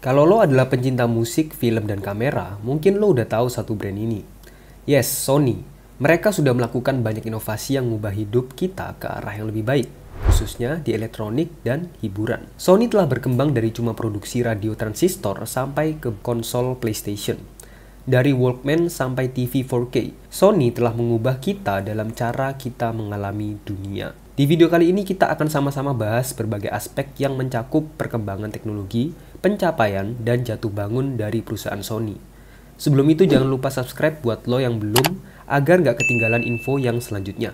Kalau lo adalah pencinta musik, film, dan kamera, mungkin lo udah tahu satu brand ini. Yes, Sony. Mereka sudah melakukan banyak inovasi yang mengubah hidup kita ke arah yang lebih baik, khususnya di elektronik dan hiburan. Sony telah berkembang dari cuma produksi radio transistor sampai ke konsol PlayStation. Dari Walkman sampai TV 4K, Sony telah mengubah kita dalam cara kita mengalami dunia. Di video kali ini kita akan sama-sama bahas berbagai aspek yang mencakup perkembangan teknologi, pencapaian, dan jatuh bangun dari perusahaan Sony. Sebelum itu jangan lupa subscribe buat lo yang belum, agar nggak ketinggalan info yang selanjutnya.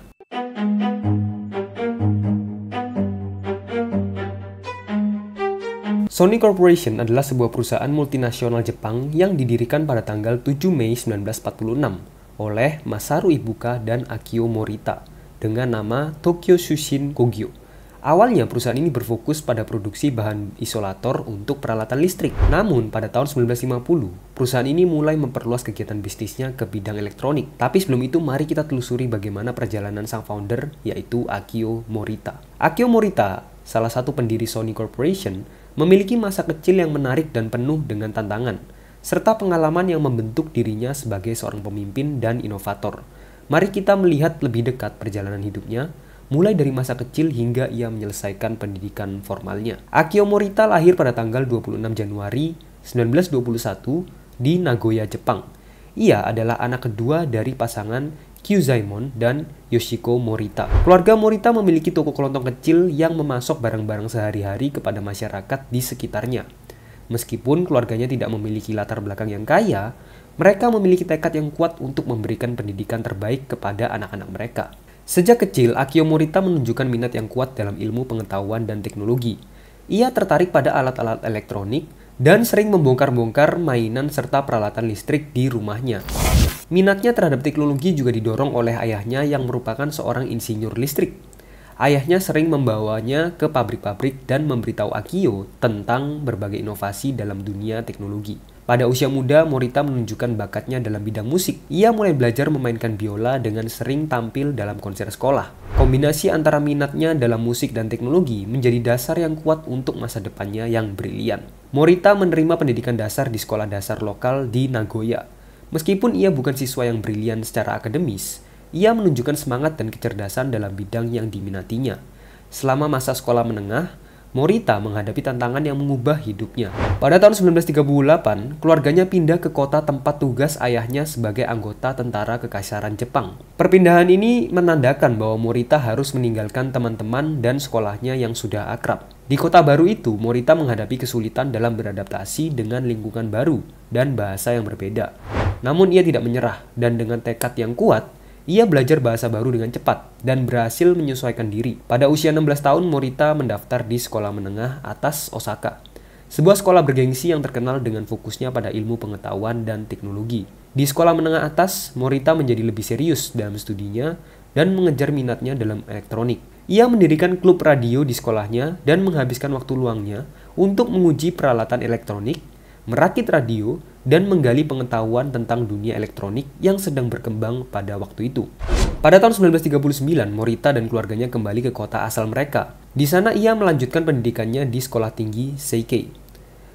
Sony Corporation adalah sebuah perusahaan multinasional Jepang yang didirikan pada tanggal 7 Mei 1946 oleh Masaru Ibuka dan Akio Morita dengan nama Tokyo Shushin Kogyo. Awalnya perusahaan ini berfokus pada produksi bahan isolator untuk peralatan listrik. Namun pada tahun 1950, perusahaan ini mulai memperluas kegiatan bisnisnya ke bidang elektronik. Tapi sebelum itu mari kita telusuri bagaimana perjalanan sang founder, yaitu Akio Morita. Akio Morita, salah satu pendiri Sony Corporation, memiliki masa kecil yang menarik dan penuh dengan tantangan, serta pengalaman yang membentuk dirinya sebagai seorang pemimpin dan inovator. Mari kita melihat lebih dekat perjalanan hidupnya, mulai dari masa kecil hingga ia menyelesaikan pendidikan formalnya. Akio Morita lahir pada tanggal 26 Januari 1921 di Nagoya, Jepang. Ia adalah anak kedua dari pasangan Kyuzaemon dan Yoshiko Morita. Keluarga Morita memiliki toko kelontong kecil yang memasok barang-barang sehari-hari kepada masyarakat di sekitarnya. Meskipun keluarganya tidak memiliki latar belakang yang kaya, mereka memiliki tekad yang kuat untuk memberikan pendidikan terbaik kepada anak-anak mereka. Sejak kecil, Akio Morita menunjukkan minat yang kuat dalam ilmu pengetahuan dan teknologi. Ia tertarik pada alat-alat elektronik dan sering membongkar-bongkar mainan serta peralatan listrik di rumahnya. Minatnya terhadap teknologi juga didorong oleh ayahnya yang merupakan seorang insinyur listrik. Ayahnya sering membawanya ke pabrik-pabrik dan memberitahu Akio tentang berbagai inovasi dalam dunia teknologi. Pada usia muda, Morita menunjukkan bakatnya dalam bidang musik. Ia mulai belajar memainkan biola dengan sering tampil dalam konser sekolah. Kombinasi antara minatnya dalam musik dan teknologi menjadi dasar yang kuat untuk masa depannya yang brilian. Morita menerima pendidikan dasar di sekolah dasar lokal di Nagoya. Meskipun ia bukan siswa yang brilian secara akademis, ia menunjukkan semangat dan kecerdasan dalam bidang yang diminatinya. Selama masa sekolah menengah, Morita menghadapi tantangan yang mengubah hidupnya. Pada tahun 1938, keluarganya pindah ke kota tempat tugas ayahnya sebagai anggota tentara kekaisaran Jepang. Perpindahan ini menandakan bahwa Morita harus meninggalkan teman-teman dan sekolahnya yang sudah akrab. Di kota baru itu, Morita menghadapi kesulitan dalam beradaptasi dengan lingkungan baru dan bahasa yang berbeda. Namun ia tidak menyerah, dan dengan tekad yang kuat, ia belajar bahasa baru dengan cepat dan berhasil menyesuaikan diri. Pada usia 16 tahun, Morita mendaftar di Sekolah Menengah Atas Osaka, sebuah sekolah bergengsi yang terkenal dengan fokusnya pada ilmu pengetahuan dan teknologi. Di Sekolah Menengah Atas, Morita menjadi lebih serius dalam studinya dan mengejar minatnya dalam elektronik. Ia mendirikan klub radio di sekolahnya dan menghabiskan waktu luangnya untuk menguji peralatan elektronik, merakit radio, dan menggali pengetahuan tentang dunia elektronik yang sedang berkembang pada waktu itu. Pada tahun 1939, Morita dan keluarganya kembali ke kota asal mereka. Di sana ia melanjutkan pendidikannya di sekolah tinggi Seikei.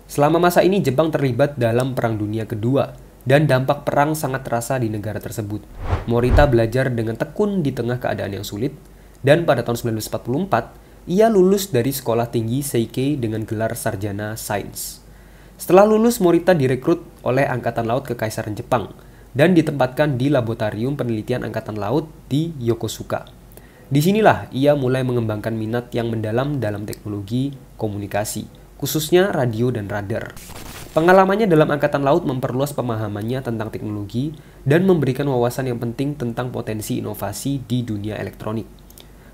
Selama masa ini Jepang terlibat dalam Perang Dunia Kedua, dan dampak perang sangat terasa di negara tersebut. Morita belajar dengan tekun di tengah keadaan yang sulit, dan pada tahun 1944, ia lulus dari sekolah tinggi Seikei dengan gelar sarjana sains. Setelah lulus, Morita direkrut oleh Angkatan Laut Kekaisaran Jepang dan ditempatkan di Laboratorium Penelitian Angkatan Laut di Yokosuka. Disinilah ia mulai mengembangkan minat yang mendalam dalam teknologi komunikasi, khususnya radio dan radar. Pengalamannya dalam Angkatan Laut memperluas pemahamannya tentang teknologi dan memberikan wawasan yang penting tentang potensi inovasi di dunia elektronik.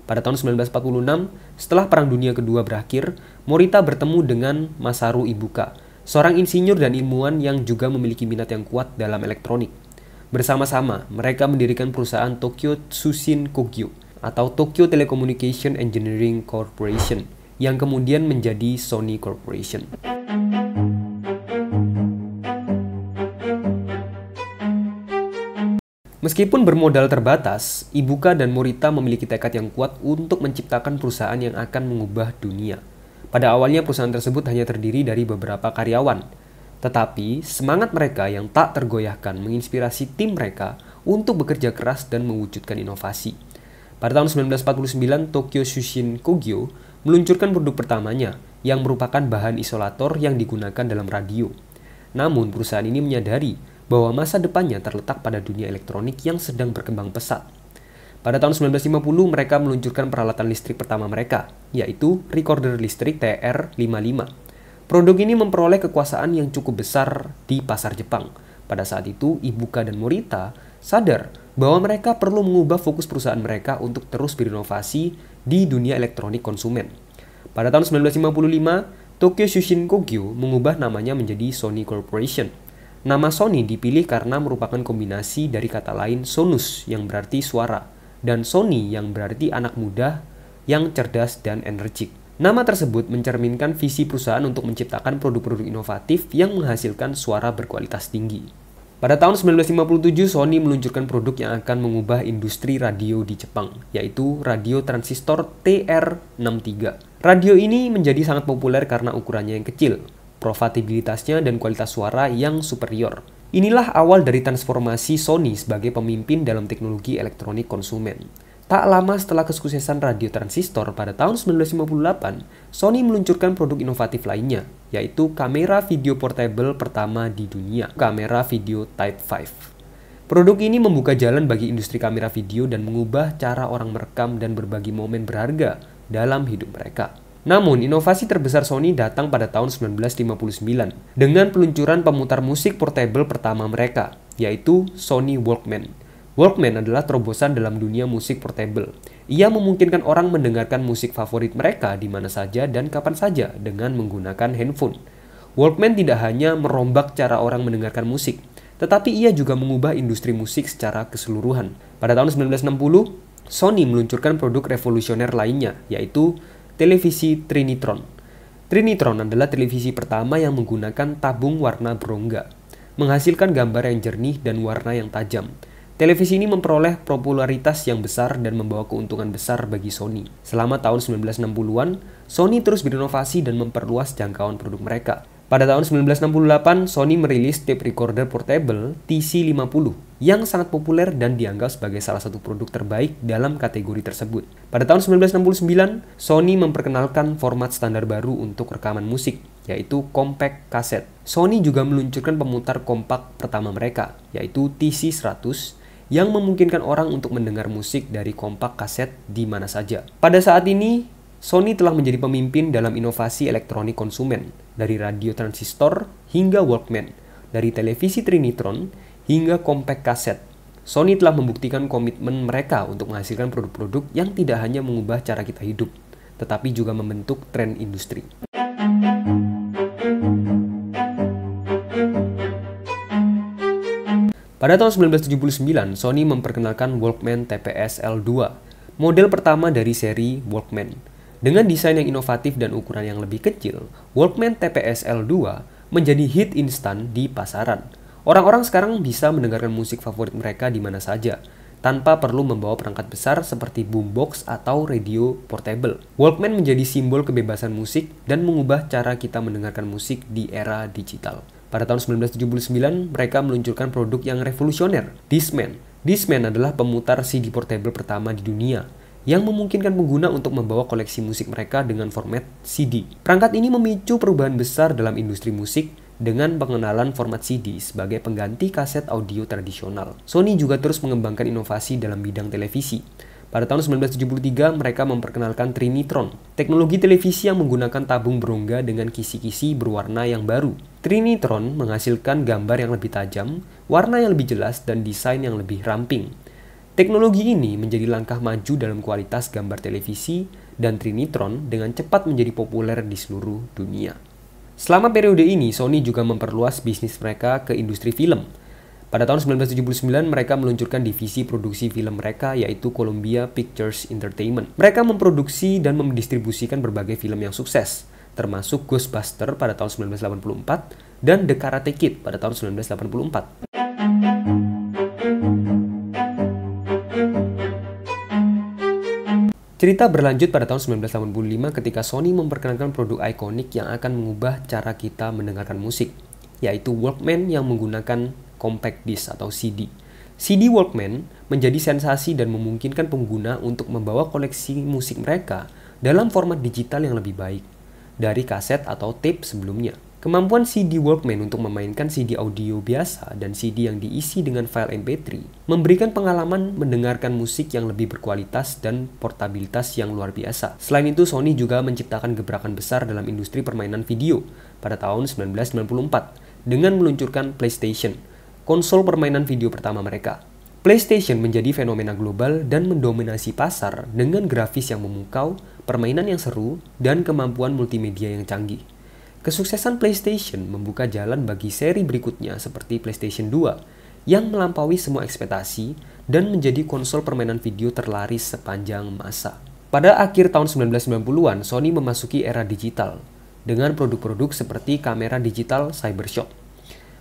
Pada tahun 1946, setelah Perang Dunia Kedua berakhir, Morita bertemu dengan Masaru Ibuka, seorang insinyur dan ilmuwan yang juga memiliki minat yang kuat dalam elektronik. Bersama-sama, mereka mendirikan perusahaan Tokyo Shushin Kogyo atau Tokyo Telecommunication Engineering Corporation yang kemudian menjadi Sony Corporation. Meskipun bermodal terbatas, Ibuka dan Morita memiliki tekad yang kuat untuk menciptakan perusahaan yang akan mengubah dunia. Pada awalnya perusahaan tersebut hanya terdiri dari beberapa karyawan, tetapi semangat mereka yang tak tergoyahkan menginspirasi tim mereka untuk bekerja keras dan mewujudkan inovasi. Pada tahun 1949, Tokyo Shushin Kogyo meluncurkan produk pertamanya yang merupakan bahan isolator yang digunakan dalam radio. Namun, perusahaan ini menyadari bahwa masa depannya terletak pada dunia elektronik yang sedang berkembang pesat. Pada tahun 1950, mereka meluncurkan peralatan listrik pertama mereka, yaitu recorder listrik TR-55. Produk ini memperoleh kekuasaan yang cukup besar di pasar Jepang. Pada saat itu, Ibuka dan Morita sadar bahwa mereka perlu mengubah fokus perusahaan mereka untuk terus berinovasi di dunia elektronik konsumen. Pada tahun 1955, Tokyo Shushin Kogyo mengubah namanya menjadi Sony Corporation. Nama Sony dipilih karena merupakan kombinasi dari kata lain sonus yang berarti suara, dan Sony yang berarti anak muda yang cerdas dan energik. Nama tersebut mencerminkan visi perusahaan untuk menciptakan produk-produk inovatif yang menghasilkan suara berkualitas tinggi. Pada tahun 1957, Sony meluncurkan produk yang akan mengubah industri radio di Jepang, yaitu radio transistor TR-63. Radio ini menjadi sangat populer karena ukurannya yang kecil, profitabilitasnya dan kualitas suara yang superior. Inilah awal dari transformasi Sony sebagai pemimpin dalam teknologi elektronik konsumen. Tak lama setelah kesuksesan radio transistor pada tahun 1958, Sony meluncurkan produk inovatif lainnya, yaitu kamera video portable pertama di dunia, kamera video Type 5. Produk ini membuka jalan bagi industri kamera video dan mengubah cara orang merekam dan berbagi momen berharga dalam hidup mereka. Namun, inovasi terbesar Sony datang pada tahun 1959 dengan peluncuran pemutar musik portable pertama mereka, yaitu Sony Walkman. Walkman adalah terobosan dalam dunia musik portable. Ia memungkinkan orang mendengarkan musik favorit mereka di mana saja dan kapan saja dengan menggunakan handphone. Walkman tidak hanya merombak cara orang mendengarkan musik, tetapi ia juga mengubah industri musik secara keseluruhan. Pada tahun 1960, Sony meluncurkan produk revolusioner lainnya, yaitu televisi Trinitron. Trinitron adalah televisi pertama yang menggunakan tabung warna berongga, menghasilkan gambar yang jernih dan warna yang tajam. Televisi ini memperoleh popularitas yang besar dan membawa keuntungan besar bagi Sony. Selama tahun 1960-an, Sony terus berinovasi dan memperluas jangkauan produk mereka. Pada tahun 1968, Sony merilis tape recorder portable TC-50 yang sangat populer dan dianggap sebagai salah satu produk terbaik dalam kategori tersebut. Pada tahun 1969, Sony memperkenalkan format standar baru untuk rekaman musik, yaitu compact cassette. Sony juga meluncurkan pemutar kompak pertama mereka, yaitu TC-100, yang memungkinkan orang untuk mendengar musik dari kompak kaset di mana saja. Pada saat ini, Sony telah menjadi pemimpin dalam inovasi elektronik konsumen, dari radio transistor hingga Walkman, dari televisi Trinitron hingga compact cassette. Sony telah membuktikan komitmen mereka untuk menghasilkan produk-produk yang tidak hanya mengubah cara kita hidup, tetapi juga membentuk tren industri. Pada tahun 1979, Sony memperkenalkan Walkman TPS L2, model pertama dari seri Walkman. Dengan desain yang inovatif dan ukuran yang lebih kecil, Walkman TPS L2 menjadi hit instan di pasaran. Orang-orang sekarang bisa mendengarkan musik favorit mereka di mana saja, tanpa perlu membawa perangkat besar seperti boombox atau radio portable. Walkman menjadi simbol kebebasan musik dan mengubah cara kita mendengarkan musik di era digital. Pada tahun 1979, mereka meluncurkan produk yang revolusioner, Discman. Discman adalah pemutar CD portable pertama di dunia, yang memungkinkan pengguna untuk membawa koleksi musik mereka dengan format CD. Perangkat ini memicu perubahan besar dalam industri musik dengan pengenalan format CD sebagai pengganti kaset audio tradisional. Sony juga terus mengembangkan inovasi dalam bidang televisi. Pada tahun 1973, mereka memperkenalkan Trinitron, teknologi televisi yang menggunakan tabung berongga dengan kisi-kisi berwarna yang baru. Trinitron menghasilkan gambar yang lebih tajam, warna yang lebih jelas, dan desain yang lebih ramping. Teknologi ini menjadi langkah maju dalam kualitas gambar televisi, dan Trinitron dengan cepat menjadi populer di seluruh dunia. Selama periode ini, Sony juga memperluas bisnis mereka ke industri film. Pada tahun 1979, mereka meluncurkan divisi produksi film mereka, yaitu Columbia Pictures Entertainment. Mereka memproduksi dan mendistribusikan berbagai film yang sukses, termasuk Ghostbusters pada tahun 1984 dan The Karate Kid pada tahun 1984. Cerita berlanjut pada tahun 1985 ketika Sony memperkenalkan produk ikonik yang akan mengubah cara kita mendengarkan musik, yaitu Walkman yang menggunakan compact disc atau CD. CD Walkman menjadi sensasi dan memungkinkan pengguna untuk membawa koleksi musik mereka dalam format digital yang lebih baik dari kaset atau tape sebelumnya. Kemampuan CD Walkman untuk memainkan CD audio biasa dan CD yang diisi dengan file MP3 memberikan pengalaman mendengarkan musik yang lebih berkualitas dan portabilitas yang luar biasa. Selain itu, Sony juga menciptakan gebrakan besar dalam industri permainan video pada tahun 1994 dengan meluncurkan PlayStation, konsol permainan video pertama mereka. PlayStation menjadi fenomena global dan mendominasi pasar dengan grafis yang memukau, permainan yang seru, dan kemampuan multimedia yang canggih. Kesuksesan PlayStation membuka jalan bagi seri berikutnya seperti PlayStation 2 yang melampaui semua ekspektasi dan menjadi konsol permainan video terlaris sepanjang masa. Pada akhir tahun 1990-an, Sony memasuki era digital dengan produk-produk seperti kamera digital Cybershot.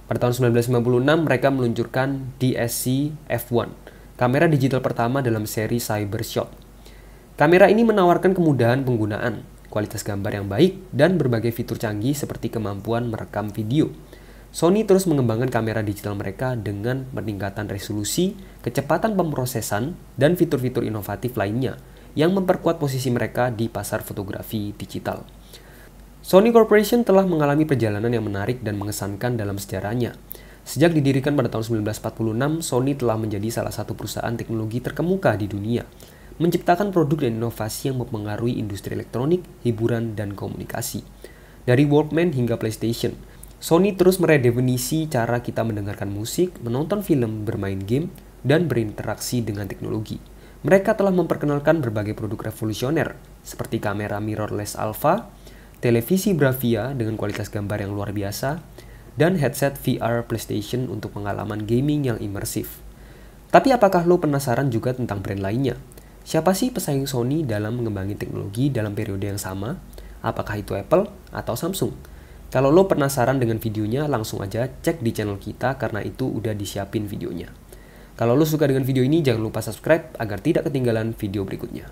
Pada tahun 1996, mereka meluncurkan DSC F1, kamera digital pertama dalam seri Cybershot. Kamera ini menawarkan kemudahan penggunaan, kualitas gambar yang baik, dan berbagai fitur canggih seperti kemampuan merekam video. Sony terus mengembangkan kamera digital mereka dengan peningkatan resolusi, kecepatan pemrosesan, dan fitur-fitur inovatif lainnya yang memperkuat posisi mereka di pasar fotografi digital. Sony Corporation telah mengalami perjalanan yang menarik dan mengesankan dalam sejarahnya. Sejak didirikan pada tahun 1946, Sony telah menjadi salah satu perusahaan teknologi terkemuka di dunia, menciptakan produk dan inovasi yang mempengaruhi industri elektronik, hiburan, dan komunikasi. Dari Walkman hingga PlayStation, Sony terus meredefinisi cara kita mendengarkan musik, menonton film, bermain game, dan berinteraksi dengan teknologi. Mereka telah memperkenalkan berbagai produk revolusioner, seperti kamera mirrorless alpha, televisi Bravia dengan kualitas gambar yang luar biasa, dan headset VR PlayStation untuk pengalaman gaming yang imersif. Tapi apakah lo penasaran juga tentang brand lainnya? Siapa sih pesaing Sony dalam mengembangkan teknologi dalam periode yang sama? Apakah itu Apple atau Samsung? Kalau lo penasaran dengan videonya, langsung aja cek di channel kita karena itu udah disiapin videonya. Kalau lo suka dengan video ini, jangan lupa subscribe agar tidak ketinggalan video berikutnya.